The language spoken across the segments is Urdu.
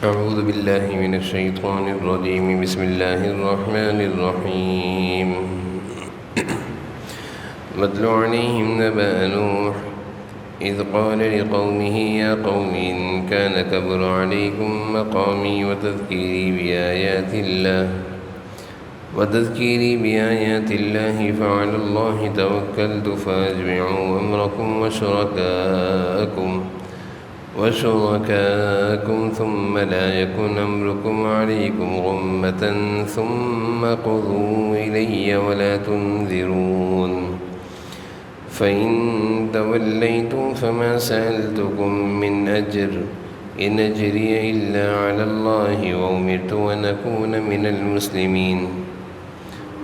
أعوذ بالله من الشيطان الرجيم. بسم الله الرحمن الرحيم. واتل عليهم نبأ نوح إذ قال لقومه يا قوم إن كان كبر عليكم مقامي وتذكيري بآيات الله فعلى الله توكلت فأجمعوا أمركم وشركاءكم ثم لا يكن أمركم عليكم غمة ثم قضوا إلي ولا تنذرون. فإن توليتم فما سألتكم من أجر إن أجري إلا على الله وأمرت أن أكون من المسلمين.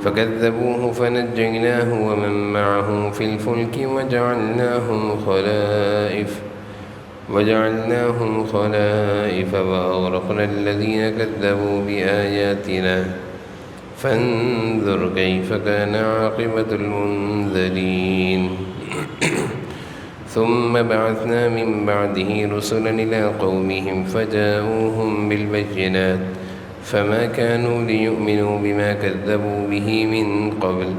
فكذبوه فنجيناه ومن معه في الفلك وجعلناهم خلائف وأغرقنا الذين كذبوا بآياتنا فانظر كيف كان عاقبة المنذرين. ثم بعثنا من بعده رسلا إلى قومهم فجاءوهم بالبينات فما كانوا ليؤمنوا بما كذبوا به من قبل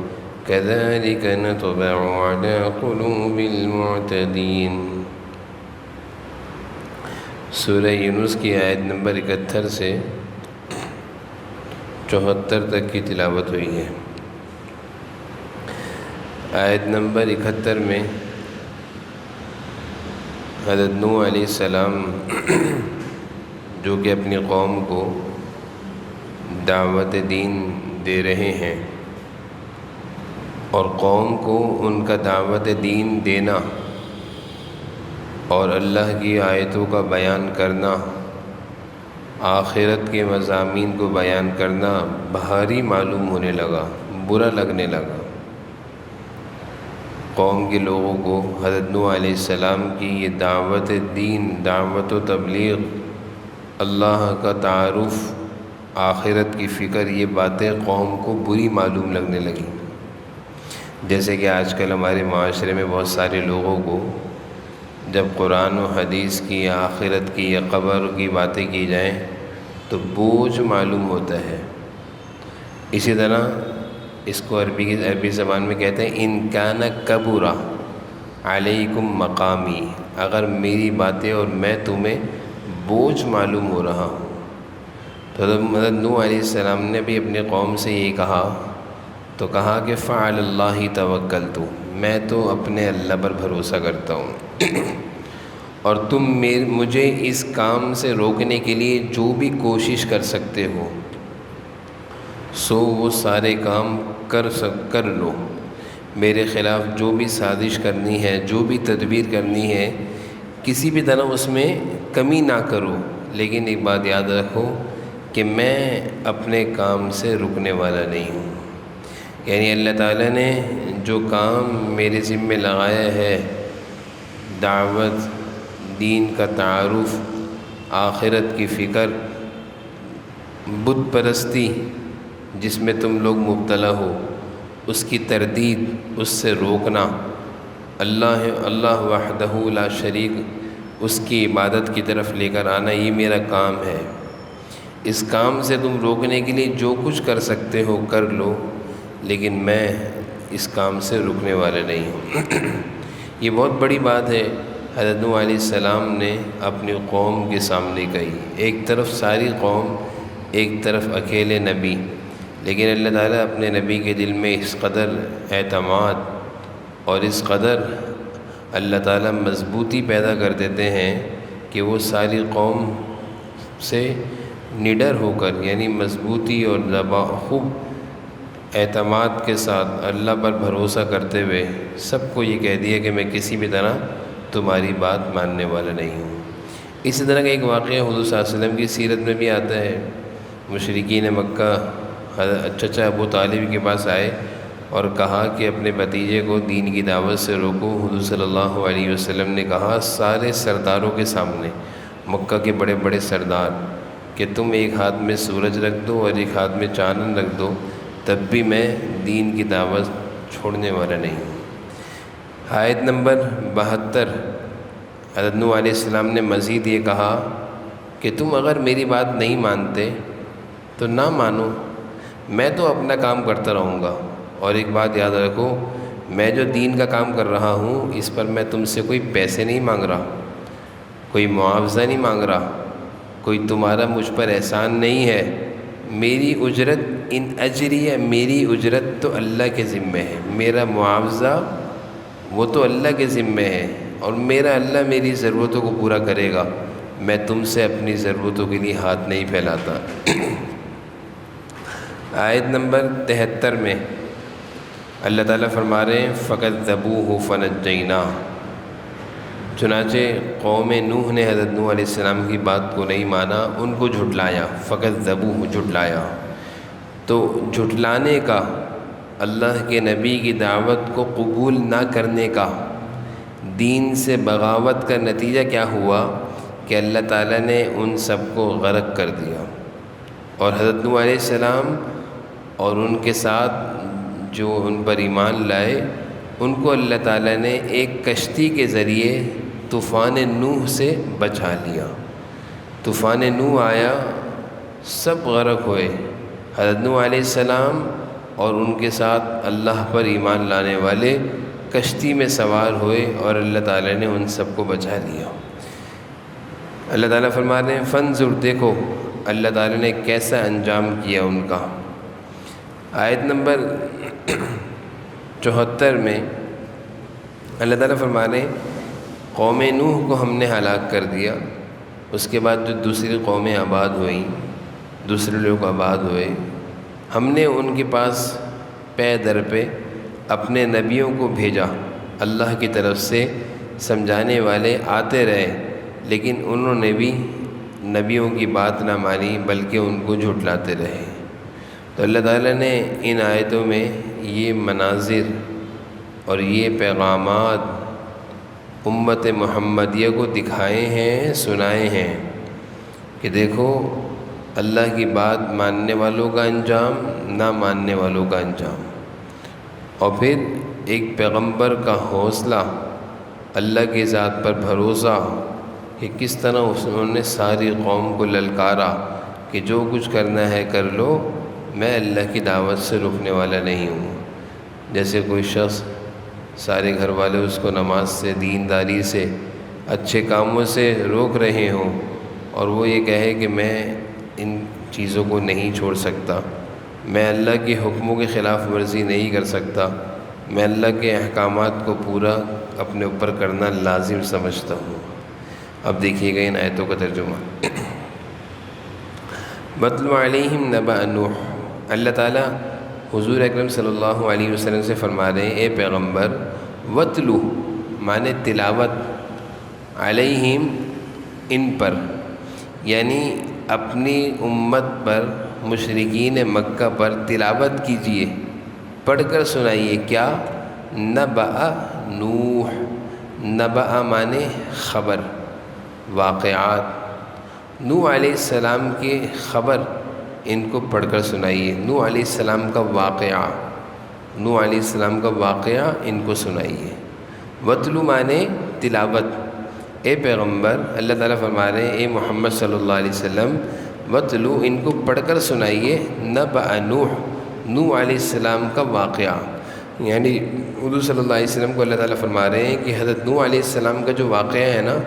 كذلك نطبع على قلوب المعتدين. سورہ یونس کی آیت نمبر 71 سے 74 تک کی تلاوت ہوئی ہے. آیت نمبر 71 میں حضرت نوح علیہ السلام جو کہ اپنی قوم کو دعوت دین دے رہے ہیں اور قوم کو ان کا دعوت دین دینا اور اللہ کی آیتوں کا بیان کرنا، آخرت کے مضامین کو بیان کرنا بھاری معلوم ہونے لگا، برا لگنے لگا. قوم کے لوگوں کو حضرت نوح علیہ السلام کی یہ دعوت دین، دعوت و تبلیغ، اللہ کا تعارف، آخرت کی فکر، یہ باتیں قوم کو بری معلوم لگنے لگیں. جیسے کہ آج کل ہمارے معاشرے میں بہت سارے لوگوں کو جب قرآن و حدیث کی یا آخرت کی یا قبر کی باتیں کی جائیں تو بوجھ معلوم ہوتا ہے. اسی طرح اس کو عربی زبان میں کہتے ہیں ان کان کبر علیکم مقامی، اگر میری باتیں اور میں تمہیں بوجھ معلوم ہو رہا ہوں. تو حضرت نوح علیہ السلام نے بھی اپنی قوم سے یہ کہا تو کہا کہ فعلی اللہ توکلت، میں تو اپنے اللہ پر بھروسہ کرتا ہوں اور تم مجھے اس کام سے روکنے کے لیے جو بھی کوشش کر سکتے ہو سو وہ سارے کام کر لو. میرے خلاف جو بھی سازش کرنی ہے، جو بھی تدبیر کرنی ہے، کسی بھی طرح اس میں کمی نہ کرو. لیکن ایک بات یاد رکھو کہ میں اپنے کام سے رکنے والا نہیں ہوں. یعنی اللہ تعالیٰ نے جو کام میرے ذمہ لگایا ہے، دعوت دین کا تعارف، آخرت کی فکر، بت پرستی جس میں تم لوگ مبتلا ہو اس کی تردید، اس سے روکنا، اللہ وحدہ لا شریک اس کی عبادت کی طرف لے کر آنا، یہ میرا کام ہے. اس کام سے تم روکنے کے لیے جو کچھ کر سکتے ہو کر لو، لیکن میں اس کام سے رکنے والا نہیں ہوں. یہ بہت بڑی بات ہے حضرت نوح علیہ السلام نے اپنی قوم کے سامنے کہی. ایک طرف ساری قوم، ایک طرف اکیلے نبی، لیکن اللہ تعالیٰ اپنے نبی کے دل میں اس قدر اعتماد اور اس قدر اللہ تعالیٰ مضبوطی پیدا کر دیتے ہیں کہ وہ ساری قوم سے نڈر ہو کر، یعنی مضبوطی اور خوب اعتماد کے ساتھ اللہ پر بھروسہ کرتے ہوئے سب کو یہ کہہ دیا کہ میں کسی بھی طرح تمہاری بات ماننے والا نہیں ہوں. اسی طرح کا ایک واقعہ حضور صلی اللہ علیہ وسلم کی سیرت میں بھی آتا ہے. مشرکین مکہ چچا ابو طالب کے پاس آئے اور کہا کہ اپنے بھتیجے کو دین کی دعوت سے روکو. حضور صلی اللہ علیہ وسلم نے کہا سارے سرداروں کے سامنے، مکہ کے بڑے بڑے سردار، کہ تم ایک ہاتھ میں سورج رکھ دو اور ایک ہاتھ میں چاند رکھ دو، تب بھی میں دین کی دعوت چھوڑنے والا نہیں ہوں. آیت نمبر 72 حضرت نوح علیہ السلام نے مزید یہ کہا کہ تم اگر میری بات نہیں مانتے تو نہ مانو، میں تو اپنا کام کرتا رہوں گا، اور ایک بات یاد رکھو، میں جو دین کا کام کر رہا ہوں اس پر میں تم سے کوئی پیسے نہیں مانگ رہا، کوئی معاوضہ نہیں مانگ رہا، کوئی تمہارا مجھ پر احسان نہیں ہے، میری اجرت ان اجریہ، میری اجرت تو اللہ کے ذمے ہے، میرا معاوضہ وہ تو اللہ کے ذمے ہے، اور میرا اللہ میری ضرورتوں کو پورا کرے گا، میں تم سے اپنی ضرورتوں کے لیے ہاتھ نہیں پھیلاتا۔ آیت نمبر 73 میں اللہ تعالیٰ فرما رہے ہیں فَكَذَّبُوهُ فَنَجَّيْنَاهُ، چنانچہ قوم نوح نے حضرت نوح علیہ السلام کی بات کو نہیں مانا، ان کو جھٹلایا، فَكَذَّبُوهُ جھٹلایا۔ تو جھٹلانے کا، اللہ کے نبی کی دعوت کو قبول نہ کرنے کا، دین سے بغاوت کا نتیجہ کیا ہوا کہ اللہ تعالیٰ نے ان سب کو غرق کر دیا، اور حضرت نوح علیہ السلام اور ان کے ساتھ جو ان پر ایمان لائے ان کو اللہ تعالیٰ نے ایک کشتی کے ذریعے طوفان نوح سے بچا لیا۔ طوفان نوح آیا، سب غرق ہوئے، حضرت نوح علیہ السلام اور ان کے ساتھ اللہ پر ایمان لانے والے کشتی میں سوار ہوئے، اور اللہ تعالیٰ نے ان سب کو بچا لیا۔ اللہ تعالیٰ فرما رہے ہیں فانظر، دیکھو اللہ تعالیٰ نے کیسا انجام کیا ان کا۔ آیت نمبر 74 میں اللہ تعالیٰ فرما رہے ہیں قوم نوح کو ہم نے ہلاک کر دیا، اس کے بعد جو دوسری قومیں آباد ہوئیں، دوسرے لوگ آباد ہوئے، ہم نے ان کے پاس پے در پہ اپنے نبیوں کو بھیجا، اللہ کی طرف سے سمجھانے والے آتے رہے، لیکن انہوں نے بھی نبیوں کی بات نہ مانی بلکہ ان کو جھٹلاتے رہے۔ تو اللہ تعالیٰ نے ان آیتوں میں یہ مناظر اور یہ پیغامات امت محمدیہ کو دکھائے ہیں، سنائے ہیں کہ دیکھو اللہ کی بات ماننے والوں کا انجام، نہ ماننے والوں کا انجام، اور پھر ایک پیغمبر کا حوصلہ، اللہ کی ذات پر بھروسہ کہ کس طرح انہوں نے ساری قوم کو للکارا کہ جو کچھ کرنا ہے کر لو، میں اللہ کی دعوت سے رکنے والا نہیں ہوں۔ جیسے کوئی شخص سارے گھر والے اس کو نماز سے، دینداری سے، اچھے کاموں سے روک رہے ہوں، اور وہ یہ کہے کہ میں ان چیزوں کو نہیں چھوڑ سکتا، میں اللہ کے حکموں کے خلاف ورزی نہیں کر سکتا، میں اللہ کے احکامات کو پورا اپنے اوپر کرنا لازم سمجھتا ہوں۔ اب دیکھیے گا ان آیتوں کا ترجمہ۔ وَاتْلُ عَلَيْهِمْ نَبَأَ نُوحٍ، اللہ تعالیٰ حضور اکرم صلی اللہ علیہ وسلم سے فرما رہے ہیں اے پیغمبر، وَاتْلُ معنی تلاوت، علیہم ان پر، یعنی اپنی امت پر، مشرکین مکہ پر تلاوت کیجئے، پڑھ کر سنائیے کیا؟ نبأ نوح، نبأ معنی خبر، واقعات، نوح علیہ السلام کی خبر ان کو پڑھ کر سنائیے، نوح علیہ السلام کا واقعہ، نوح علیہ السلام کا واقعہ ان کو سنائیے۔ وَاتْلُ معنی تلاوت، اے پیغمبر اللہ تعالیٰ فرما رہے ہیں اے محمد صلی اللہ علیہ وسلم، وَاتْلُ ان کو پڑھ کر سنائیے، نبأ نوح، نوح علیہ السلام کا واقعہ، یعنی حضور صلی اللہ علیہ وسلم کو اللہ تعالیٰ فرما رہے ہیں کہ حضرت نوح علیہ السلام کا جو واقعہ ہے نا،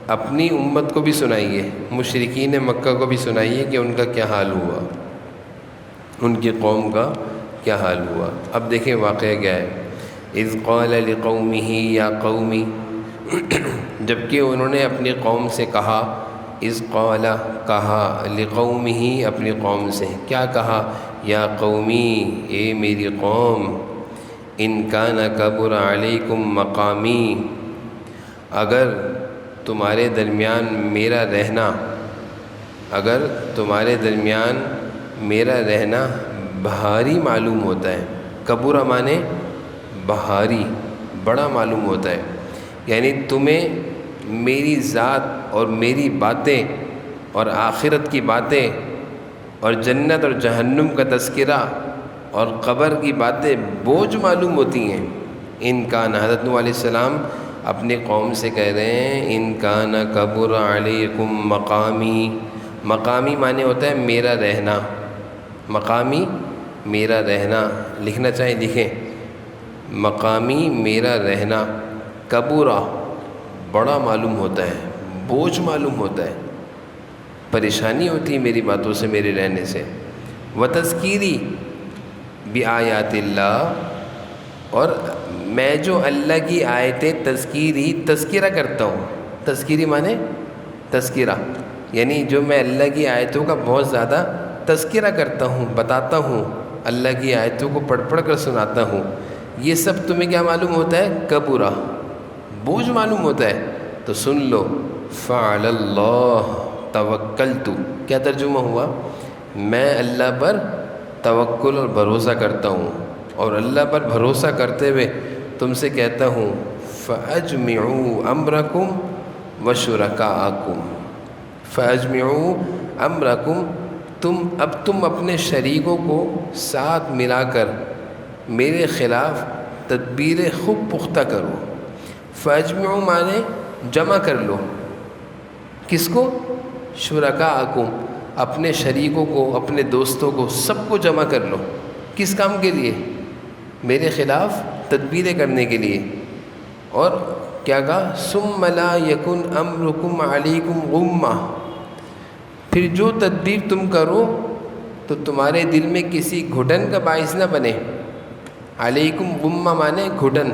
اپنی امت کو بھی سنائیے، مشرکین مکہ کو بھی سنائیے کہ ان کا کیا حال ہوا، ان کی قوم کا کیا حال ہوا۔ اب دیکھیں واقعہ کیا ہے۔ اذ قال لقومہ یا قومی، جبکہ انہوں نے اپنی قوم سے کہا، اذ قال کہا، لقومہ اپنی قوم سے کیا کہا؟ یا قومی اے میری قوم، ان کان کبر علیکم مقامی، اگر تمہارے درمیان میرا رہنا، اگر تمہارے درمیان میرا رہنا بھاری معلوم ہوتا ہے، کبر مانے بھاری، بڑا معلوم ہوتا ہے، یعنی تمہیں میری ذات اور میری باتیں اور آخرت کی باتیں اور جنت اور جہنم کا تذکرہ اور قبر کی باتیں بوجھ معلوم ہوتی ہیں۔ ان کا حضرت نوح علیہ السلام اپنی قوم سے کہہ رہے ہیں ان کان کبر علیکم مقامی، مقامی معنی ہوتا ہے میرا رہنا، مقامی میرا رہنا، لکھنا چاہیں لکھیں، مقامی میرا رہنا، کبرا بڑا معلوم ہوتا ہے، بوجھ معلوم ہوتا ہے، پریشانی ہوتی ہے میری باتوں سے، میرے رہنے سے، وتذکیری بآیات اللہ، اور میں جو اللہ کی آیتیں تذکیری تذکرہ کرتا ہوں، تذکیری معنی تذکرہ، یعنی جو میں اللہ کی آیتوں کا بہت زیادہ تذکرہ کرتا ہوں، بتاتا ہوں، اللہ کی آیتوں کو پڑھ پڑھ کر سناتا ہوں، یہ سب تمہیں کیا معلوم ہوتا ہے؟ کبرا بوجھ معلوم ہوتا ہے، تو سن لو، فعلی اللہ توکلت، کیا ترجمہ ہوا؟ میں اللہ پر توکل اور بھروسہ کرتا ہوں، اور اللہ پر بھروسہ کرتے ہوئے تم سے کہتا ہوں فَأَجْمِعُوا أَمْرَكُمْ وَشُرَكَاءَكُمْ، فَأَجْمِعُوا أَمْرَكُمْ، تم اپنے شریکوں کو ساتھ ملا کر میرے خلاف تدبیر خوب پختہ کرو، فَأَجْمِعُوا معنی جمع کر لو، کس کو؟ شرکاءکم، اپنے شریکوں کو، اپنے دوستوں کو، سب کو جمع کر لو، کس کام کے لیے؟ میرے خلاف تدبیریں کرنے کے لیے، اور کیا کہا؟ ثم لا یکن امرکم علیکم غمہ، پھر جو تدبیر تم کرو تو تمہارے دل میں کسی گھٹن کا باعث نہ بنے، علیکم غمہ مانے گھٹن،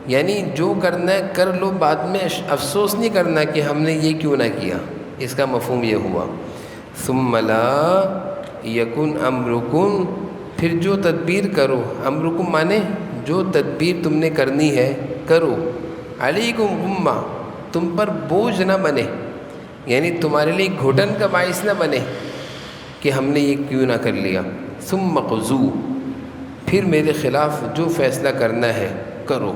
یعنی جو کرنا ہے کر لو، بعد میں افسوس نہیں کرنا کہ ہم نے یہ کیوں نہ کیا، اس کا مفہوم یہ ہوا، ثم لا یکن امرکم، پھر جو تدبیر کرو، امرکم مانے جو تدبیر تم نے کرنی ہے کرو، علیکم غمہ، تم پر بوجھ نہ بنے، یعنی تمہارے لیے گھٹن کا باعث نہ بنے کہ ہم نے یہ کیوں نہ کر لیا، ثم قضوا، پھر میرے خلاف جو فیصلہ کرنا ہے کرو،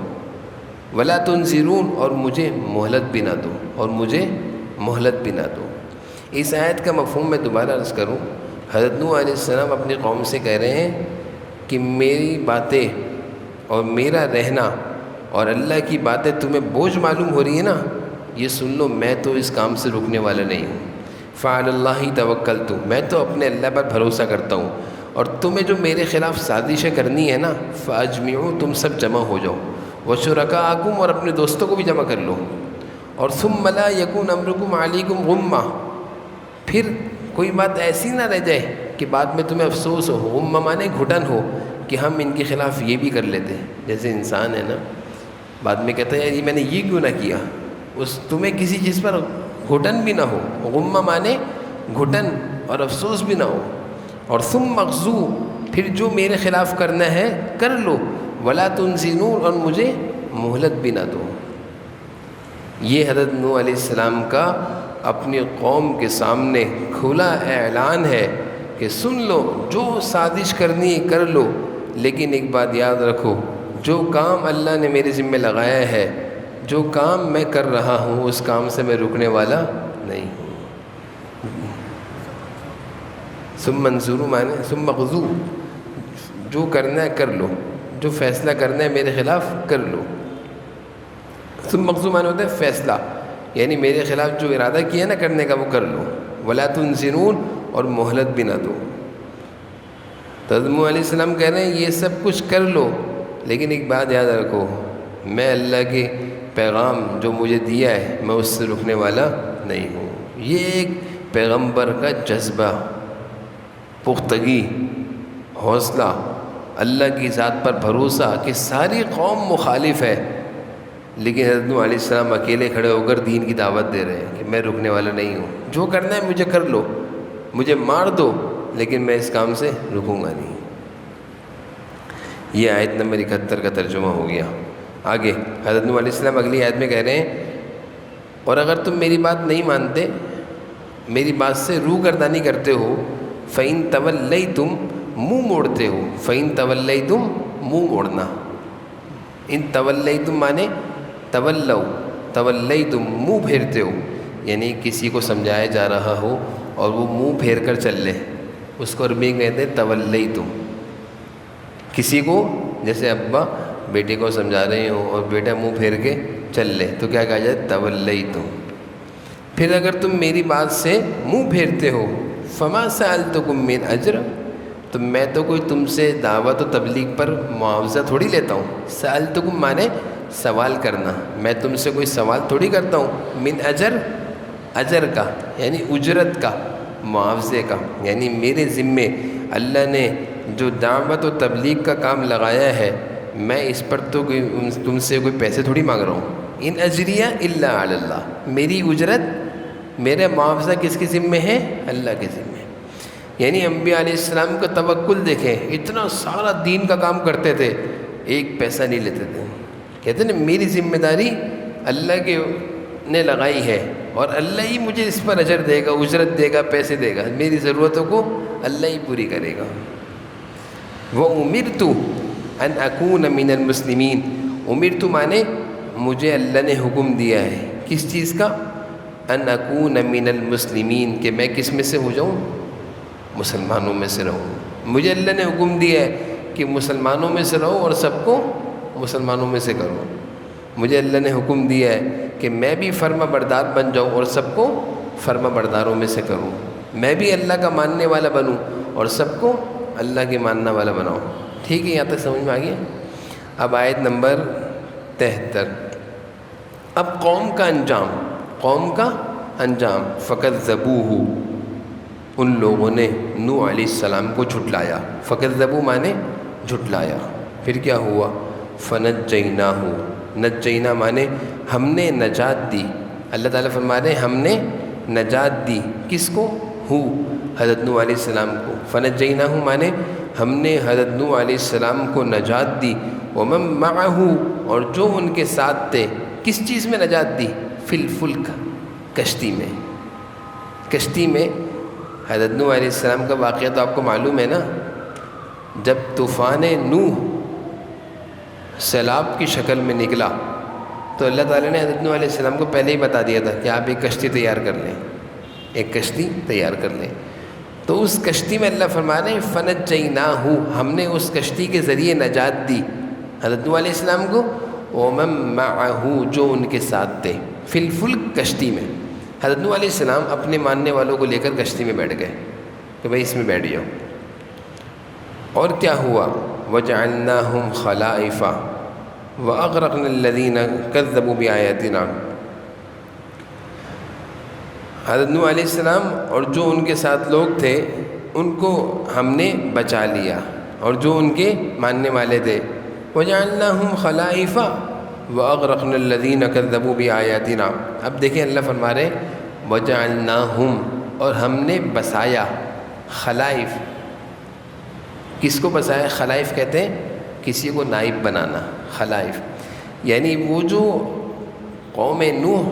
ولا تنظرون، اور مجھے مہلت بھی نہ دو، اور مجھے مہلت بھی نہ دو۔ اس آیت کا مفہوم میں دوبارہ عرض کروں، حضرت نوح علیہ السلام اپنی قوم سے کہہ رہے ہیں کہ میری باتیں اور میرا رہنا اور اللہ کی باتیں تمہیں بوجھ معلوم ہو رہی ہیں نا، یہ سن لو، میں تو اس کام سے رکنے والا نہیں ہوں، فعلی اللہ توکلت، میں تو اپنے اللہ پر بھروسہ کرتا ہوں، اور تمہیں جو میرے خلاف سازشیں کرنی ہے نا، فاجمعوا، تم سب جمع ہو جاؤ، وشرکاءکم، اور اپنے دوستوں کو بھی جمع کر لو، اور ثم لا یکن امرکم علیکم غمہ، پھر کوئی بات ایسی نہ رہ جائے کہ بعد میں تمہیں افسوس ہو، غمہ مانے گھٹن ہو کہ ہم ان کے خلاف یہ بھی کر لیتے ہیں، جیسے انسان ہے نا، بعد میں کہتا ہے یار میں نے یہ کیوں نہ کیا، اس تمہیں کسی چیز پر گھٹن بھی نہ ہو، غمہ مانے گھٹن اور افسوس بھی نہ ہو، اور ثم اغزو، پھر جو میرے خلاف کرنا ہے کر لو، ولا تنظرون، اور مجھے مہلت بھی نہ دو۔ یہ حضرت نوح علیہ السلام کا اپنی قوم کے سامنے کھلا اعلان ہے کہ سن لو، جو سازش کرنی ہے کر لو، لیکن ایک بات یاد رکھو، جو کام اللہ نے میرے ذمہ لگایا ہے، جو کام میں کر رہا ہوں، اس کام سے میں رکنے والا نہیں ہوں۔ ثم انظروا مانے ثم اغزوا، جو کرنا ہے کر لو، جو فیصلہ کرنا ہے میرے خلاف کر لو، ثم اغزوا مانے ہوتا ہے فیصلہ، یعنی میرے خلاف جو ارادہ کیا نا کرنے کا وہ کر لو، ولا تنظرون، اور مہلت بھی نہ دو۔ تو حضرت نوح علیہ السلام کہہ رہے ہیں یہ سب کچھ کر لو، لیکن ایک بات یاد رکھو، میں اللہ کے پیغام جو مجھے دیا ہے میں اس سے رکنے والا نہیں ہوں۔ یہ ایک پیغمبر کا جذبہ، پختگی، حوصلہ، اللہ کی ذات پر بھروسہ کہ ساری قوم مخالف ہے، لیکن حضرت نوح علیہ السلام اکیلے کھڑے ہو کر دین کی دعوت دے رہے ہیں کہ میں رکنے والا نہیں ہوں، جو کرنا ہے مجھے کر لو، مجھے مار دو، لیکن میں اس کام سے رکوں گا نہیں۔ یہ آیت نمبر 71 کا ترجمہ ہو گیا۔ آگے حضرت نوح علیہ السلام اگلی آیت میں کہہ رہے ہیں اور اگر تم میری بات نہیں مانتے، میری بات سے روگردانی کرتے ہو، فَإِن تَوَلَّيْتُمْ، منہ موڑتے ہو، فَإِن تَوَلَّيْتُمْ، منہ موڑنا، ان تولیتم مانے تولو، تولیتم منہ پھیرتے ہو، یعنی کسی کو سمجھایا جا رہا ہو اور وہ منہ پھیر کر چل لے، اس کو عربی میں کہتے ہیں تولیتم۔ کسی کو جیسے ابا بیٹے کو سمجھا رہے ہوں اور بیٹا منہ پھیر کے چل لے تو کیا کہا جائے؟ تولیتم۔ پھر اگر تم میری بات سے منہ پھیرتے ہو، فما سألتکم من اجر، تو میں تو کوئی تم سے دعوت و تبلیغ پر معاوضہ تھوڑی لیتا ہوں۔ سألتکم مانے سوال کرنا، میں تم سے کوئی سوال تھوڑی کرتا ہوں۔ من اجر، اجر کا یعنی اجرت کا، معاوضے کا، یعنی میرے ذمے اللہ نے جو دعوت و تبلیغ کا کام لگایا ہے، میں اس پر تو تم سے کوئی پیسے تھوڑی مانگ رہا ہوں۔ ان اجریہ الا علی اللہ، میری اجرت، میرا معاوضہ کس کے ذمے ہے؟ اللہ کے ذمے۔ یعنی انبیاء علیہ السلام کا توکل دیکھیں، اتنا سارا دین کا کام کرتے تھے، ایک پیسہ نہیں لیتے تھے۔ کہتے ہیں نا میری ذمہ داری اللہ کے نے لگائی ہے اور اللہ ہی مجھے اس پر اجر دے گا، اجرت دے گا، پیسے دے گا، میری ضرورتوں کو اللہ ہی پوری کرے گا۔ وَأُمِرْتُ أَنْ أَكُونَ مِنَ الْمُسْلِمِينَ، امرت مانے مجھے اللہ نے حکم دیا ہے، کس چیز کا؟ أَنْ أَكُونَ مِنَ الْمُسْلِمِينَ، کہ میں کس میں سے ہو جاؤں؟ مسلمانوں میں سے رہوں۔ مجھے اللہ نے حکم دیا ہے کہ مسلمانوں میں سے رہو اور سب کو مسلمانوں میں سے کرو۔ مجھے اللہ نے حکم دیا ہے کہ میں بھی فرما بردار بن جاؤں اور سب کو فرما برداروں میں سے کروں، میں بھی اللہ کا ماننے والا بنوں اور سب کو اللہ کے ماننے والا بناؤں۔ ٹھیک ہے، یہاں تک سمجھ میں آ گیا؟ اب آیت نمبر 73۔ اب قوم کا انجام، قوم کا انجام، فَكَذَّبُوهُ، ان لوگوں نے نوح علیہ السلام کو جھٹلایا۔ فَكَذَّبُوا مانے جھٹلایا۔ پھر کیا ہوا؟ فَنَجَّيْنَاهُ، نجینا مانے ہم نے نجات دی۔ اللہ تعالیٰ فرما رہے ہیں ہم نے نجات دی، کس کو؟ حضرت نوح علیہ السلام کو۔ فَنَجَّيْنَاهُ مانے ہم نے حضرت نوح علیہ السلام کو نجات دی، وَمَن مَّعَهُ، اور جو ان کے ساتھ تھے۔ کس چیز میں نجات دی؟ فِی الْفُلْک، کشتی میں۔ کشتی میں حضرت نوح علیہ السلام کا واقعہ تو آپ کو معلوم ہے نا، جب طوفان نوح سیلاب کی شکل میں نکلا تو اللہ تعالیٰ نے حضرت نوح علیہ السلام کو پہلے ہی بتا دیا تھا کہ آپ ایک کشتی تیار کر لیں، ایک کشتی تیار کر لیں۔ تو اس کشتی میں اللہ فرما رہے ہیں فَنَجَّيْنَاهُ، ہم نے اس کشتی کے ذریعے نجات دی حضرت نوح علیہ السلام کو، وَمَن مَّعَهُ، جو ان کے ساتھ تھے، فِی الْفُلْک، کشتی میں۔ حضرت نوح علیہ السلام اپنے ماننے والوں کو لے کر کشتی میں بیٹھ گئے کہ بھائی اس میں بیٹھ جاؤ۔ اور کیا ہوا؟ وَجَعَلْنَاهُمْ خَلَائِفَ وَأَغْرَقْنَا الَّذِينَ كَذَّبُوا بِآيَاتِنَا، حضرت نوح علیہ السلام اور جو ان کے ساتھ لوگ تھے ان کو ہم نے بچا لیا، اور جو ان کے ماننے والے تھے۔ وَجَعَلْنَاهُمْ خَلَائِفَ وَأَغْرَقْنَا الَّذِينَ كَذَّبُوا بِآيَاتِنَا۔ اب دیکھیں اللہ فرما رہے وَجَعَلْنَاهُمْ، اور ہم نے بسایا، خلائف، کس کو بسایا؟ خلائف کہتے ہیں کسی کو نائب بنانا، خلائف یعنی وہ جو قوم نوح،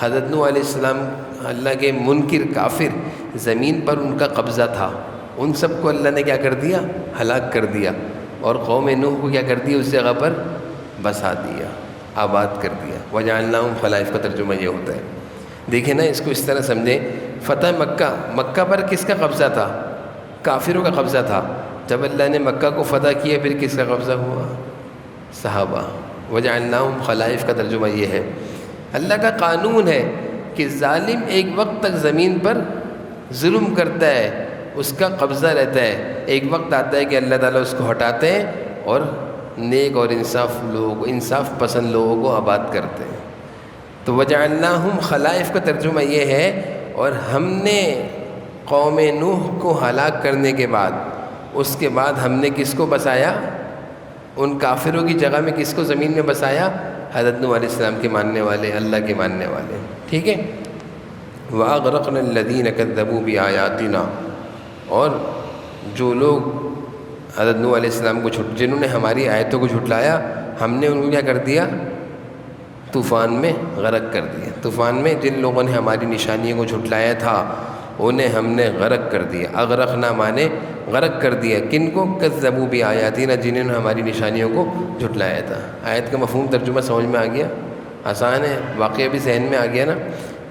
حضرت نوح علیہ السلام اللہ کے منکر کافر، زمین پر ان کا قبضہ تھا، ان سب کو اللہ نے کیا کر دیا؟ ہلاک کر دیا، اور قوم نوح کو کیا کر دیا؟ اس جگہ پر بسا دیا، آباد کر دیا۔ وَجَعَلْنَاهُمْ خَلَائِفَ کا ترجمہ یہ ہوتا ہے۔ دیکھیں نا، اس کو اس طرح سمجھیں، فتح مکہ، مکہ پر کس کا قبضہ تھا؟ کافروں کا قبضہ تھا۔ جب اللہ نے مکہ کو فتح کیا پھر کس کا قبضہ ہوا؟ صحابہ۔ وَجَعَلْنَاهُمْ خَلَائِفَ کا ترجمہ یہ ہے۔ اللہ کا قانون ہے کہ ظالم ایک وقت تک زمین پر ظلم کرتا ہے، اس کا قبضہ رہتا ہے، ایک وقت آتا ہے کہ اللہ تعالیٰ اس کو ہٹاتے ہیں اور نیک اور انصاف پسند لوگوں کو آباد کرتے ہیں۔ تو وَجَعَلْنَاهُمْ خَلَائِفَ کا ترجمہ یہ ہے، اور ہم نے قوم نوح کو ہلاک کرنے کے بعد، اس کے بعد ہم نے کس کو بسایا؟ ان کافروں کی جگہ میں کس کو زمین میں بسایا؟ حضرت نوح علیہ السلام کے ماننے والے، اللہ کے ماننے والے۔ ٹھیک ہے، وَأَغْرَقْنَا الَّذِينَ كَذَّبُوا بِآيَاتِنَا، اور جو لوگ حضرت نوح علیہ السلام کو جنہوں نے ہماری آیتوں کو جھٹلایا، ہم نے ان کو کیا کر دیا؟ طوفان میں غرق کر دیا۔ طوفان میں جن لوگوں نے ہماری نشانیوں کو جھٹلایا تھا انہیں ہم نے غرق کر دیا۔ اغرقنا مانے غرق کر دیا، کن کو؟ کذبوا بآیاتنا، جنہوں نے ہماری نشانیوں کو جھٹلایا تھا۔ آیت کا مفہوم ترجمہ سمجھ میں آ گیا؟ آسان ہے، واقعہ بھی ذہن میں آ گیا نا۔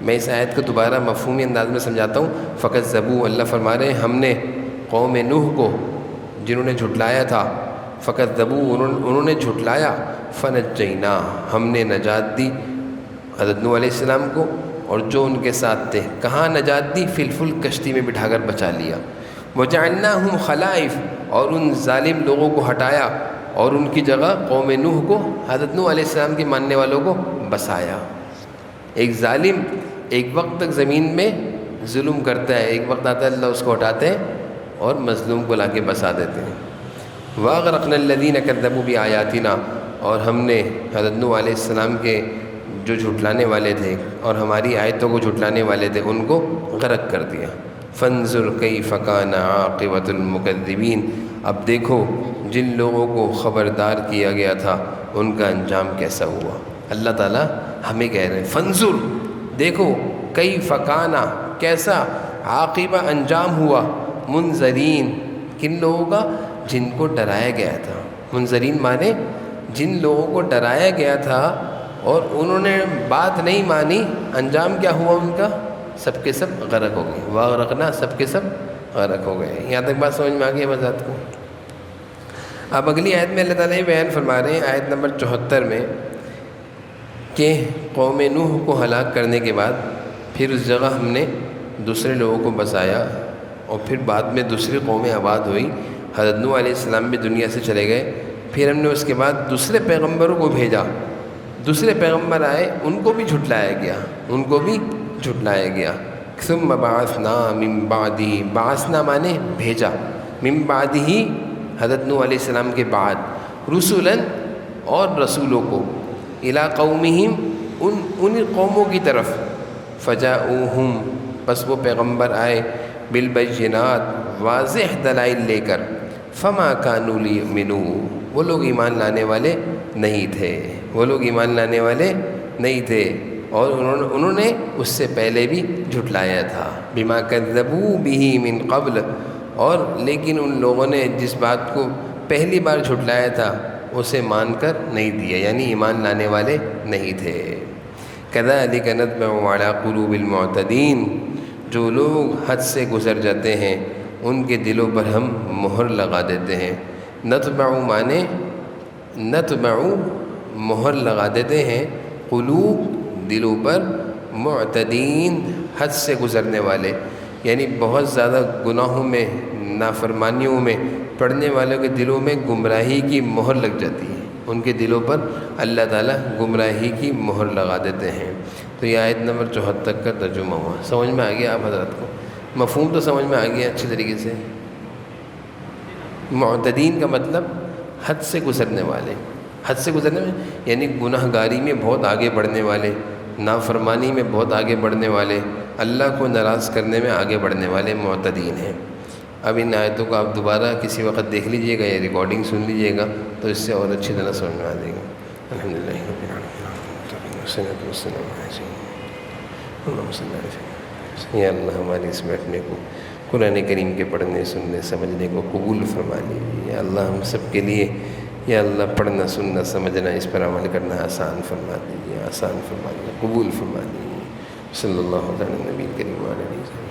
میں اس آیت کو دوبارہ مفہومی انداز میں سمجھاتا ہوں۔ فکذبوا، اللہ فرما رہے ہیں ہم نے قوم نوح کو جنہوں نے جھٹلایا تھا، فکذبوا انہوں نے جھٹلایا، فنجینا ہم نے نجات دی حضرت نوح علیہ السلام کو اور جو ان کے ساتھ تھے۔ کہاں نجات دی؟ فی الفلک، کشتی میں بٹھا کر بچا لیا۔ وجعلناہم خلائف اور ان ظالم لوگوں کو ہٹایا اور ان کی جگہ قوم نوح کو، حضرت نوح علیہ السلام کے ماننے والوں کو بسایا۔ ایک ظالم ایک وقت تک زمین میں ظلم کرتا ہے، ایک وقت آتا ہے اللہ اس کو ہٹاتے ہیں اور مظلوم کو لا کے بسا دیتے ہیں۔ وَأَغْرَقْنَا الَّذِينَ كَذَّبُوا بِآيَاتِنَا اور ہم نے حضرت نوح علیہ السلام کے جو جھٹلانے والے تھے اور ہماری آیتوں کو جھٹلانے والے تھے ان کو غرق کر دیا۔ فانظر کیف کان عاقبۃ المکذبین، اب دیکھو جن لوگوں کو خبردار کیا گیا تھا ان کا انجام کیسا ہوا۔ اللہ تعالیٰ ہمیں کہہ رہے ہیں فانظر، دیکھو کیف کان، کیسا، عاقبہ انجام ہوا، منذرین کن لوگوں کا؟ جن کو ڈرایا گیا تھا۔ منذرین مانے جن لوگوں کو ڈرایا گیا تھا اور انہوں نے بات نہیں مانی، انجام کیا ہوا ان کا؟ سب کے سب غرق ہو گئے۔ واغرقنا، سب کے سب غرق ہو گئے۔ یہاں تک بات سمجھ میں آ گئی ہے وضاحت کو؟ اب اگلی آیت میں اللہ تعالیٰ یہ بیان فرما رہے ہیں آیت نمبر 74 میں کہ قوم نوح کو ہلاک کرنے کے بعد پھر اس جگہ ہم نے دوسرے لوگوں کو بسایا اور پھر بعد میں دوسری قومیں آباد ہوئی۔ حضرت نوح علیہ السلام بھی دنیا سے چلے گئے، پھر ہم نے اس کے بعد دوسرے پیغمبروں کو بھیجا، دوسرے پیغمبر آئے، ان کو بھی جھٹلایا گیا، ان کو بھی جھٹلایا گیا۔ ثم بعثنا من بعدہ، بعثنا مانے بھیجا، من بعدہ حضرت نوح علیہ السلام کے بعد، رسولاً اور رسولوں کو، الی قومہم ان قوموں کی طرف، فجاؤہم بس وہ پیغمبر آئے، بالبینات واضح دلائل لے کر، فما کانوا لیؤمنوا وہ لوگ ایمان لانے والے نہیں تھے، وہ لوگ ایمان لانے والے نہیں تھے اور انہوں نے اس سے پہلے بھی جھٹلایا تھا۔ بما کذبوا بہ من قبل، اور لیکن ان لوگوں نے جس بات کو پہلی بار جھٹلایا تھا اسے مان کر نہیں دیا، یعنی ایمان لانے والے نہیں تھے۔ کذالک نطبع علی قلوب المعتدین، جو لوگ حد سے گزر جاتے ہیں ان کے دلوں پر ہم مہر لگا دیتے ہیں۔ نطبع مانے نطبع مہر لگا دیتے ہیں، قلوب دلوں پر، معتدین حد سے گزرنے والے، یعنی بہت زیادہ گناہوں میں، نافرمانیوں میں پڑنے والوں کے دلوں میں گمراہی کی مہر لگ جاتی ہے، ان کے دلوں پر اللہ تعالیٰ گمراہی کی مہر لگا دیتے ہیں۔ تو یہ آیت نمبر 74 کا ترجمہ ہوا۔ سمجھ میں آ گیا آپ حضرات کو؟ مفہوم تو سمجھ میں آ گیا اچھی طریقے سے؟ معتدین کا مطلب حد سے گزرنے والے، حد سے گزرنے میں یعنی گناہ گاری میں بہت آگے بڑھنے والے، نافرمانی میں بہت آگے بڑھنے والے، اللہ کو ناراض کرنے میں آگے بڑھنے والے معتدین ہیں۔ اب ان آیتوں کو آپ دوبارہ کسی وقت دیکھ لیجئے گا یا ریکارڈنگ سن لیجئے گا تو اس سے اور اچھی طرح سمجھ میں آ جائے گا۔ الحمدللہ رب العالمین والصلاۃ والسلام علی سیدنا محمد۔ یا اللہ ہماری اس بیٹھنے کو، قرآن کریم کے پڑھنے سننے سمجھنے کو قبول فرما لیجیے۔ یا اللہ ہم سب کے لیے، یا اللہ پڑھنا سننا سمجھنا اس پر عمل کرنا آسان فرما دیجیے، آسان فرما دیجیے، قبول فرما دیجیے۔ صلی اللہ علیہ نبی کریم علیہ وسلم۔